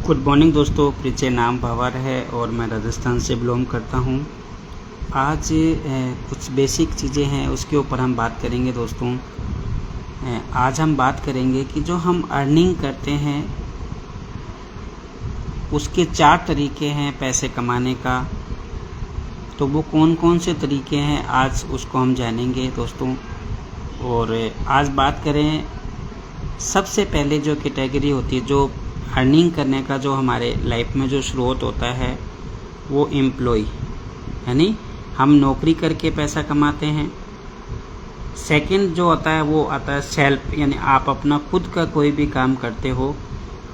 Good morning दोस्तों, परिचय नाम भंवर है और मैं राजस्थान से बिलोंग करता हूँ। आज कुछ बेसिक चीज़ें हैं उसके ऊपर हम बात करेंगे दोस्तों। आज हम बात करेंगे कि जो हम अर्निंग करते हैं उसके 4 तरीके हैं पैसे कमाने का। तो वो कौन कौन से तरीके हैं आज उसको हम जानेंगे दोस्तों। और आज बात करें, सबसे पहले जो कैटेगरी होती है, जो अर्निंग करने का जो हमारे लाइफ में जो स्रोत होता है वो एम्प्लॉय, यानी हम नौकरी करके पैसा कमाते हैं। सेकंड जो होता है वो आता है सेल्फ, यानी आप अपना खुद का कोई भी काम करते हो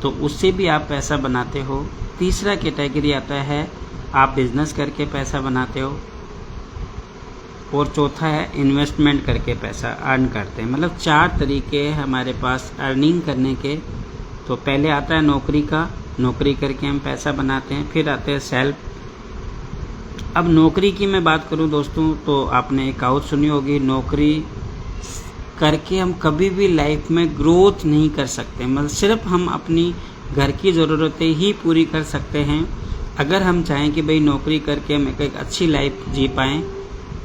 तो उससे भी आप पैसा बनाते हो। तीसरा कैटेगरी आता है आप बिजनेस करके पैसा बनाते हो। और चौथा है इन्वेस्टमेंट करके पैसा अर्न करते हैं। मतलब 4 तरीके हैं हमारे पास अर्निंग करने के। तो पहले आता है नौकरी का, नौकरी करके हम पैसा बनाते हैं। फिर आते हैं सेल्फ। अब नौकरी की मैं बात करूं दोस्तों तो आपने एक कहावत सुनी होगी, नौकरी करके हम कभी भी लाइफ में ग्रोथ नहीं कर सकते। मतलब सिर्फ हम अपनी घर की ज़रूरतें ही पूरी कर सकते हैं। अगर हम चाहें कि भाई नौकरी करके हम एक अच्छी लाइफ जी पाएँ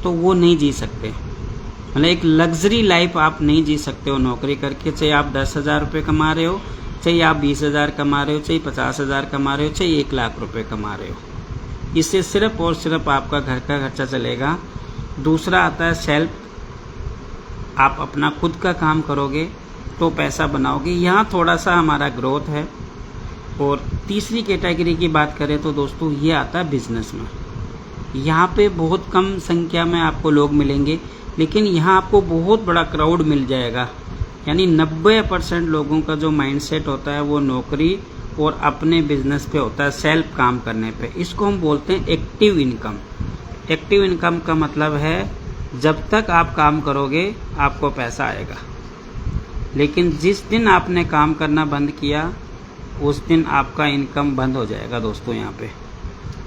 तो वो नहीं जी सकते। मतलब एक लग्जरी लाइफ आप नहीं जी सकते हो नौकरी करके। चाहे आप 10,000 रुपये कमा रहे हो, चाहे आप 20,000 कमा रहे हो, चाहे 50,000 कमा रहे हो, चाहे 1 लाख रुपए कमा रहे हो, इससे सिर्फ और सिर्फ आपका घर का खर्चा चलेगा। दूसरा आता है सेल्फ, आप अपना खुद का काम करोगे तो पैसा बनाओगे। यहाँ थोड़ा सा हमारा ग्रोथ है। और तीसरी कैटेगरी की बात करें तो दोस्तों ये आता है बिजनेस में। यहाँ पे बहुत कम संख्या में आपको लोग मिलेंगे, लेकिन यहाँ आपको बहुत बड़ा क्राउड मिल जाएगा। यानी 90% लोगों का जो माइंडसेट होता है वो नौकरी और अपने बिजनेस पे होता है, सेल्फ काम करने पे। इसको हम बोलते हैं एक्टिव इनकम। एक्टिव इनकम का मतलब है जब तक आप काम करोगे आपको पैसा आएगा, लेकिन जिस दिन आपने काम करना बंद किया उस दिन आपका इनकम बंद हो जाएगा दोस्तों। यहाँ पे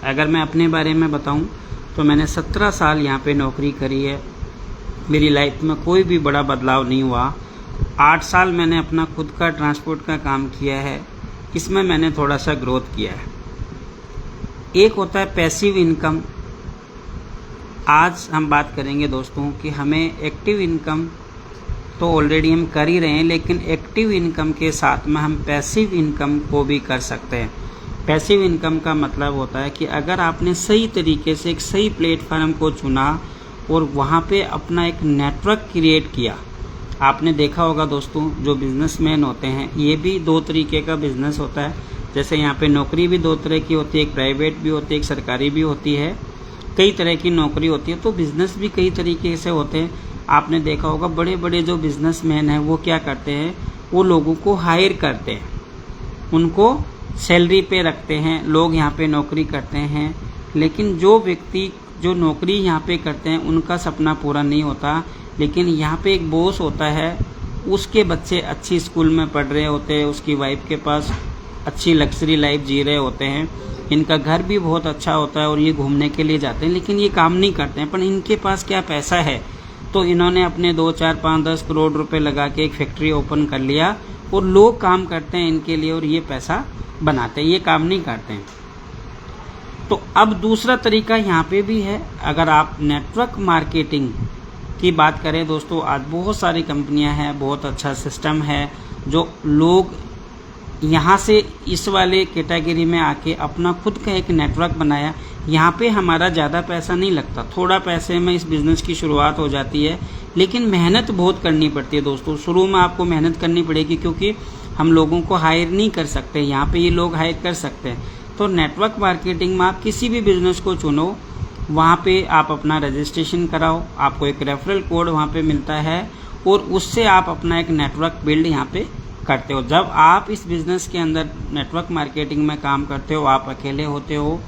अगर मैं अपने बारे में बताऊं तो मैंने 17 साल यहाँ पे नौकरी करी है। मेरी लाइफ में कोई भी बड़ा बदलाव नहीं हुआ। 8 साल मैंने अपना खुद का ट्रांसपोर्ट का काम किया है, इसमें मैंने थोड़ा सा ग्रोथ किया है। एक होता है पैसिव इनकम। आज हम बात करेंगे दोस्तों कि हमें एक्टिव इनकम तो ऑलरेडी हम कर ही रहे हैं, लेकिन एक्टिव इनकम के साथ में हम पैसिव इनकम को भी कर सकते हैं। पैसिव इनकम का मतलब होता है कि अगर आपने सही तरीके से एक सही प्लेटफार्म को चुना और वहाँ पे अपना एक नेटवर्क क्रिएट किया। आपने देखा होगा दोस्तों, जो बिजनेसमैन होते हैं ये भी 2 तरीके का बिजनेस होता है। जैसे यहाँ पे नौकरी भी 2 तरह की होती है, एक प्राइवेट भी होती है, एक सरकारी भी होती है। कई तरह की नौकरी होती है, तो बिजनेस भी कई तरीके से होते हैं। आपने देखा होगा बड़े बड़े जो बिजनेसमैन हैं वो क्या करते हैं, वो लोगों को हायर करते हैं, उनको सैलरी पे रखते हैं, लोग यहाँ पे नौकरी करते हैं। लेकिन जो व्यक्ति जो नौकरी यहाँ पे करते हैं उनका सपना पूरा नहीं होता। लेकिन यहाँ पे एक बॉस होता है, उसके बच्चे अच्छी स्कूल में पढ़ रहे होते हैं, उसकी वाइफ के पास अच्छी लग्जरी लाइफ जी रहे होते हैं, इनका घर भी बहुत अच्छा होता है और ये घूमने के लिए जाते हैं, लेकिन ये काम नहीं करते हैं। पर इनके पास क्या पैसा है, तो इन्होंने अपने 2, 4, 5, 10 करोड़ रुपए लगा के एक फैक्ट्री ओपन कर लिया और लोग काम करते हैं इनके लिए और ये पैसा बनाते हैं, ये काम नहीं करते हैं। तो अब दूसरा तरीका यहाँ पे भी है। अगर आप नेटवर्क मार्केटिंग की बात करें दोस्तों, आज बहुत सारी कंपनियां हैं, बहुत अच्छा सिस्टम है, जो लोग यहाँ से इस वाले कैटेगरी में आके अपना खुद का एक नेटवर्क बनाया। यहाँ पे हमारा ज़्यादा पैसा नहीं लगता, थोड़ा पैसे में इस बिज़नेस की शुरुआत हो जाती है, लेकिन मेहनत बहुत करनी पड़ती है दोस्तों। शुरू में आपको मेहनत करनी पड़ेगी, क्योंकि हम लोगों को हायर नहीं कर सकते, यहाँ पे ये लोग हायर कर सकते हैं। तो नेटवर्क मार्केटिंग में आप किसी भी बिज़नेस को चुनो, वहाँ पे आप अपना रजिस्ट्रेशन कराओ, आपको एक रेफरल कोड वहाँ पे मिलता है और उससे आप अपना एक नेटवर्क बिल्ड यहाँ पे करते हो। जब आप इस बिज़नेस के अंदर नेटवर्क मार्केटिंग में काम करते हो, आप अकेले होते हो।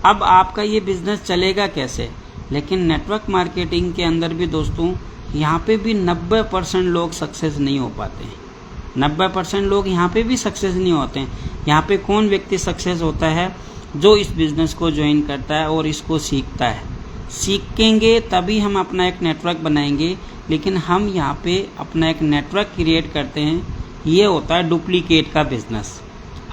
अब आपका ये बिज़नेस चलेगा कैसे? लेकिन नेटवर्क मार्केटिंग के अंदर भी दोस्तों यहाँ पे भी 90% लोग सक्सेस नहीं हो पाते हैं। 90% लोग यहाँ पे भी सक्सेस नहीं होते हैं। यहाँ पे कौन व्यक्ति सक्सेस होता है? जो इस बिज़नेस को ज्वाइन करता है और इसको सीखता है। सीखेंगे तभी हम अपना एक नेटवर्क बनाएंगे, लेकिन हम यहाँ पे अपना एक नेटवर्क क्रिएट करते हैं, ये होता है डुप्लीकेट का बिज़नेस।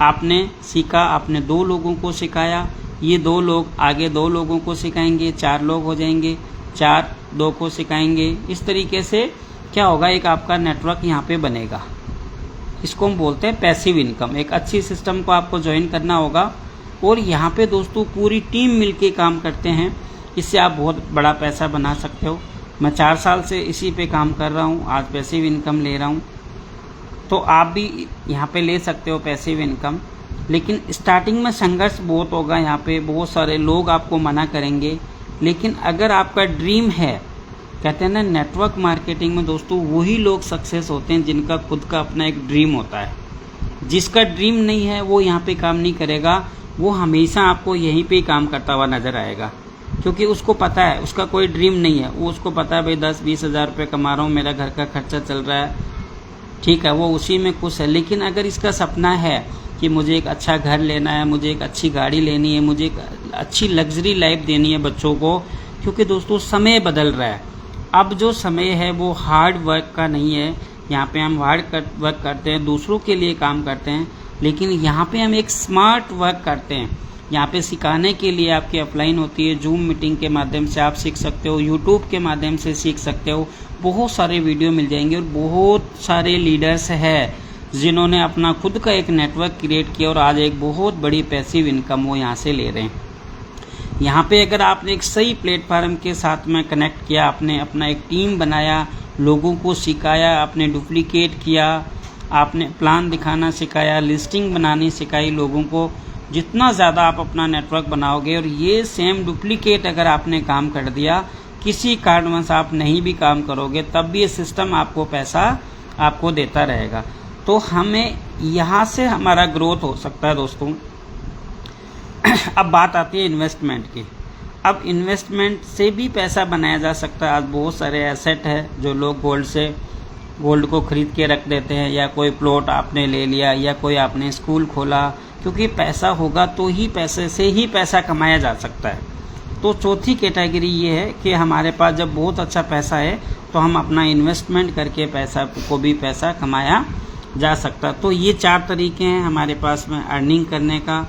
आपने सीखा, आपने 2 लोगों को सिखाया, ये 2 लोग आगे 2 लोगों को सिखाएंगे, 4 लोग हो जाएंगे, 4 2 को सिखाएंगे। इस तरीके से क्या होगा, एक आपका नेटवर्क यहाँ पे बनेगा। इसको हम बोलते हैं पैसिव इनकम। एक अच्छी सिस्टम को आपको ज्वाइन करना होगा और यहाँ पे दोस्तों पूरी टीम मिलके काम करते हैं, इससे आप बहुत बड़ा पैसा बना सकते हो। मैं 4 साल से इसी पे काम कर रहा हूँ, आज पैसिव इनकम ले रहा हूँ, तो आप भी यहाँ पे ले सकते हो पैसिव इनकम। लेकिन स्टार्टिंग में संघर्ष बहुत होगा, यहाँ पे बहुत सारे लोग आपको मना करेंगे। लेकिन अगर आपका ड्रीम है, कहते हैं ना नेटवर्क मार्केटिंग में दोस्तों वही लोग सक्सेस होते हैं जिनका खुद का अपना एक ड्रीम होता है। जिसका ड्रीम नहीं है वो यहाँ पे काम नहीं करेगा, वो हमेशा आपको यहीं पे ही काम करता हुआ नजर आएगा, क्योंकि उसको पता है उसका कोई ड्रीम नहीं है। वो उसको पता है भाई 10-20 हज़ार रुपये कमा रहा हूँ, मेरा घर का खर्चा चल रहा है, ठीक है, वो उसी में खुश है। लेकिन अगर इसका सपना है कि मुझे एक अच्छा घर लेना है, मुझे एक अच्छी गाड़ी लेनी है, मुझे एक अच्छी लग्जरी लाइफ देनी है बच्चों को, क्योंकि दोस्तों समय बदल रहा है। अब जो समय है वो हार्ड वर्क का नहीं है। यहाँ पे हम हार्ड वर्क करते हैं, दूसरों के लिए काम करते हैं, लेकिन यहाँ पे हम एक स्मार्ट वर्क करते हैं। यहाँ पे सिखाने के लिए आपकी अपलाइन होती है, जूम मीटिंग के माध्यम से आप सीख सकते हो, यूट्यूब के माध्यम से सीख सकते हो, बहुत सारे वीडियो मिल जाएंगे। और बहुत सारे लीडर्स हैं जिन्होंने अपना खुद का एक नेटवर्क क्रिएट किया और आज एक बहुत बड़ी पैसिव इनकम वो यहाँ से ले रहे हैं। यहाँ पे अगर आपने एक सही प्लेटफार्म के साथ में कनेक्ट किया, आपने अपना एक टीम बनाया, लोगों को सिखाया, आपने डुप्लीकेट किया, आपने प्लान दिखाना सिखाया, लिस्टिंग बनानी सिखाई लोगों को, जितना ज़्यादा आप अपना नेटवर्क बनाओगे और ये सेम डुप्लीकेट अगर आपने काम कर दिया, किसी कारणवश आप नहीं भी काम करोगे, तब भी ये सिस्टम आपको पैसा आपको देता रहेगा। तो हमें यहाँ से हमारा ग्रोथ हो सकता है दोस्तों। अब बात आती है इन्वेस्टमेंट की। अब इन्वेस्टमेंट से भी पैसा बनाया जा सकता है। आज बहुत सारे एसेट है जो लोग गोल्ड को खरीद के रख देते हैं, या कोई प्लॉट आपने ले लिया, या कोई आपने स्कूल खोला, क्योंकि पैसा होगा तो ही पैसे से ही पैसा कमाया जा सकता है। तो चौथी कैटेगरी ये है कि हमारे पास जब बहुत अच्छा पैसा है तो हम अपना इन्वेस्टमेंट करके पैसा कमाया जा सकता। तो ये 4 तरीके हैं हमारे पास में अर्निंग करने का।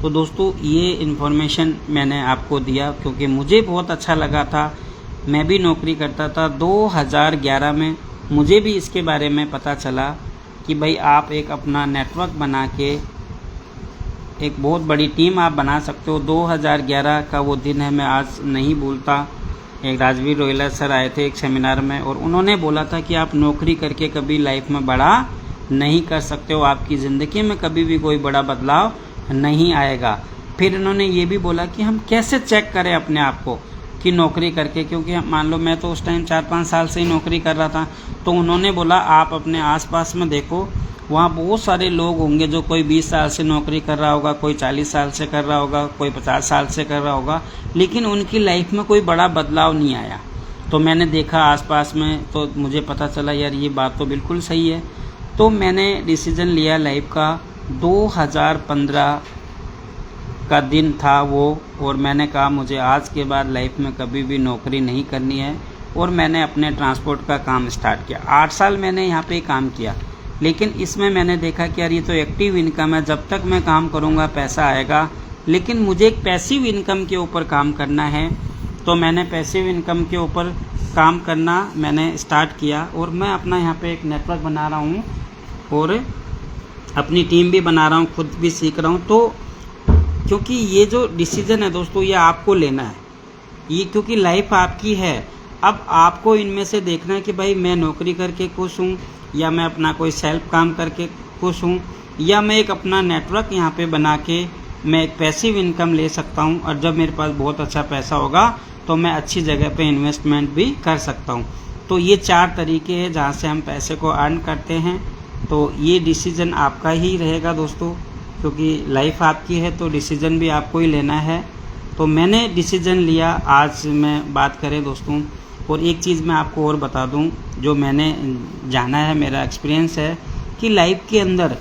तो दोस्तों ये इन्फॉर्मेशन मैंने आपको दिया क्योंकि मुझे बहुत अच्छा लगा था। मैं भी नौकरी करता था 2011 में, मुझे भी इसके बारे में पता चला कि भाई आप एक अपना नेटवर्क बना के एक बहुत बड़ी टीम आप बना सकते हो। 2011 का वो दिन है, मैं आज नहीं भूलता। एक राजवीर रोहिला सर आए थे एक सेमिनार में और उन्होंने बोला था कि आप नौकरी करके कभी लाइफ में बड़ा नहीं कर सकते हो, आपकी ज़िंदगी में कभी भी कोई बड़ा बदलाव नहीं आएगा। फिर इन्होंने ये भी बोला कि हम कैसे चेक करें अपने आप को कि नौकरी करके, क्योंकि मान लो मैं तो उस टाइम 4-5 साल से ही नौकरी कर रहा था। तो उन्होंने बोला आप अपने आसपास में देखो, वहाँ बहुत सारे लोग होंगे जो कोई 20 साल से नौकरी कर रहा होगा, कोई 40 साल से कर रहा होगा, कोई 50 साल से कर रहा होगा, लेकिन उनकी लाइफ में कोई बड़ा बदलाव नहीं आया। तो मैंने देखा आसपास में, तो मुझे पता चला यार ये बात तो बिल्कुल सही है। तो मैंने डिसीज़न लिया लाइफ का। 2015 का दिन था वो, और मैंने कहा मुझे आज के बाद लाइफ में कभी भी नौकरी नहीं करनी है, और मैंने अपने ट्रांसपोर्ट का काम स्टार्ट किया। 8 साल मैंने यहाँ पे काम किया, लेकिन इसमें मैंने देखा कि यार ये तो एक्टिव इनकम है, जब तक मैं काम करूँगा पैसा आएगा, लेकिन मुझे एक पैसिव इनकम के ऊपर काम करना है। तो मैंने पैसिव इनकम के ऊपर काम करना मैंने स्टार्ट किया, और मैं अपना यहाँ पे एक नेटवर्क बना रहा हूँ और अपनी टीम भी बना रहा हूँ, खुद भी सीख रहा हूँ। तो क्योंकि ये जो डिसीज़न है दोस्तों ये आपको लेना है, ये क्योंकि लाइफ आपकी है। अब आपको इनमें से देखना है कि भाई मैं नौकरी करके खुश हूँ, या मैं अपना कोई सेल्फ काम करके खुश हूँ, या मैं एक अपना नेटवर्क यहाँ पे बना के मैं एक पैसिव इनकम ले सकता हूँ, और जब मेरे पास बहुत अच्छा पैसा होगा तो मैं अच्छी जगह पे इन्वेस्टमेंट भी कर सकता हूँ। तो ये 4 तरीके हैं जहाँ से हम पैसे को अर्न करते हैं। तो ये डिसीज़न आपका ही रहेगा दोस्तों, क्योंकि लाइफ आपकी है तो डिसीज़न भी आपको ही लेना है। तो मैंने डिसीज़न लिया। आज मैं बात करें दोस्तों, और एक चीज़ मैं आपको और बता दूं जो मैंने जाना है, मेरा एक्सपीरियंस है कि लाइफ के अंदर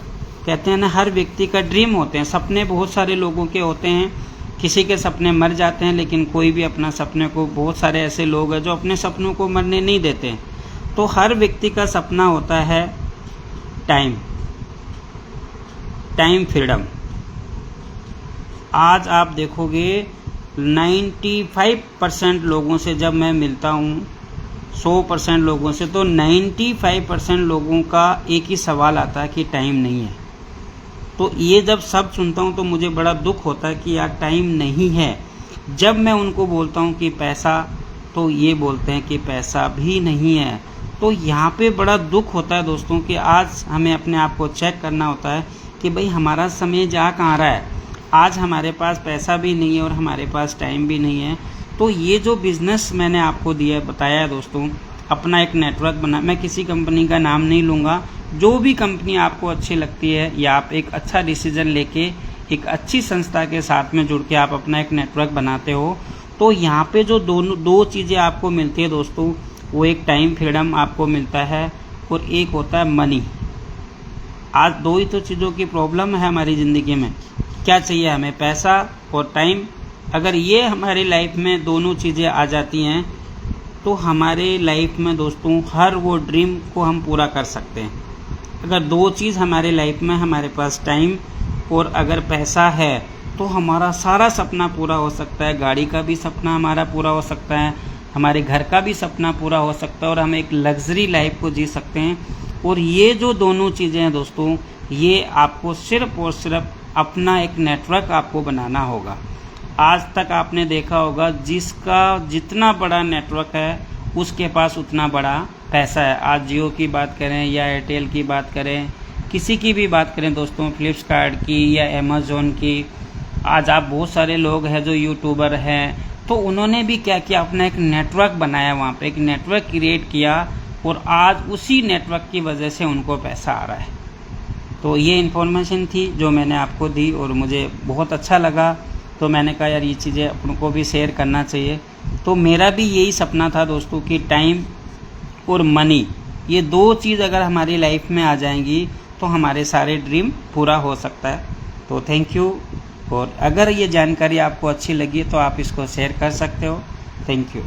कहते हैं ना हर व्यक्ति का ड्रीम होते हैं, सपने बहुत सारे लोगों के होते हैं। किसी के सपने मर जाते हैं, लेकिन कोई भी अपना सपने को, बहुत सारे ऐसे लोग हैं जो अपने सपनों को मरने नहीं देते हैं। तो हर व्यक्ति का सपना होता है टाइम, टाइम फ्रीडम। आज आप देखोगे 95% लोगों से जब मैं मिलता हूँ, 100% लोगों से, तो 95% लोगों का एक ही सवाल आता है कि टाइम नहीं है। तो ये जब सब सुनता हूँ तो मुझे बड़ा दुख होता है कि यार टाइम नहीं है। जब मैं उनको बोलता हूँ कि पैसा, तो ये बोलते हैं कि पैसा भी नहीं है। तो यहाँ पे बड़ा दुख होता है दोस्तों कि आज हमें अपने आप को चेक करना होता है कि भाई हमारा समय जा कहाँ रहा है। आज हमारे पास पैसा भी नहीं है और हमारे पास टाइम भी नहीं है। तो ये जो बिज़नेस मैंने आपको बताया है दोस्तों, अपना एक नेटवर्क बना, मैं किसी कंपनी का नाम नहीं लूँगा, जो भी कंपनी आपको अच्छी लगती है या आप एक अच्छा डिसीजन लेके एक अच्छी संस्था के साथ में जुड़ के आप अपना एक नेटवर्क बनाते हो, तो यहाँ पे जो दो चीज़ें आपको मिलती है दोस्तों, वो एक टाइम फ्रीडम आपको मिलता है और एक होता है मनी। आज दो ही तो चीज़ों की प्रॉब्लम है हमारी ज़िंदगी में। क्या चाहिए हमें? पैसा और टाइम। अगर ये हमारी लाइफ में दोनों चीज़ें आ जाती हैं तो हमारे लाइफ में दोस्तों हर वो ड्रीम को हम पूरा कर सकते हैं। अगर दो चीज़ हमारे लाइफ में, हमारे पास टाइम और अगर पैसा है, तो हमारा सारा सपना पूरा हो सकता है। गाड़ी का भी सपना हमारा पूरा हो सकता है, हमारे घर का भी सपना पूरा हो सकता है और हम एक लग्जरी लाइफ को जी सकते हैं। और ये जो दोनों चीज़ें हैं दोस्तों, ये आपको सिर्फ और सिर्फ अपना एक नेटवर्क आपको बनाना होगा। आज तक आपने देखा होगा जिसका जितना बड़ा नेटवर्क है उसके पास उतना बड़ा पैसा है। आज जियो की बात करें या एयरटेल की बात करें, किसी की भी बात करें दोस्तों, फ्लिपकार्ट की या अमेज़ॉन की, आज आप बहुत सारे लोग हैं जो यूट्यूबर हैं, तो उन्होंने भी क्या किया, अपना एक नेटवर्क बनाया, वहाँ पे एक नेटवर्क क्रिएट किया और आज उसी नेटवर्क की वजह से उनको पैसा आ रहा है। तो ये इन्फॉर्मेशन थी जो मैंने आपको दी और मुझे बहुत अच्छा लगा, तो मैंने कहा यार ये चीज़ें अपन को भी शेयर करना चाहिए। तो मेरा भी यही सपना था दोस्तों कि टाइम और मनी, ये दो चीज़ अगर हमारी लाइफ में आ जाएंगी तो हमारे सारे ड्रीम पूरा हो सकता है। तो थैंक यू। और अगर ये जानकारी आपको अच्छी लगी तो आप इसको शेयर कर सकते हो। Thank you.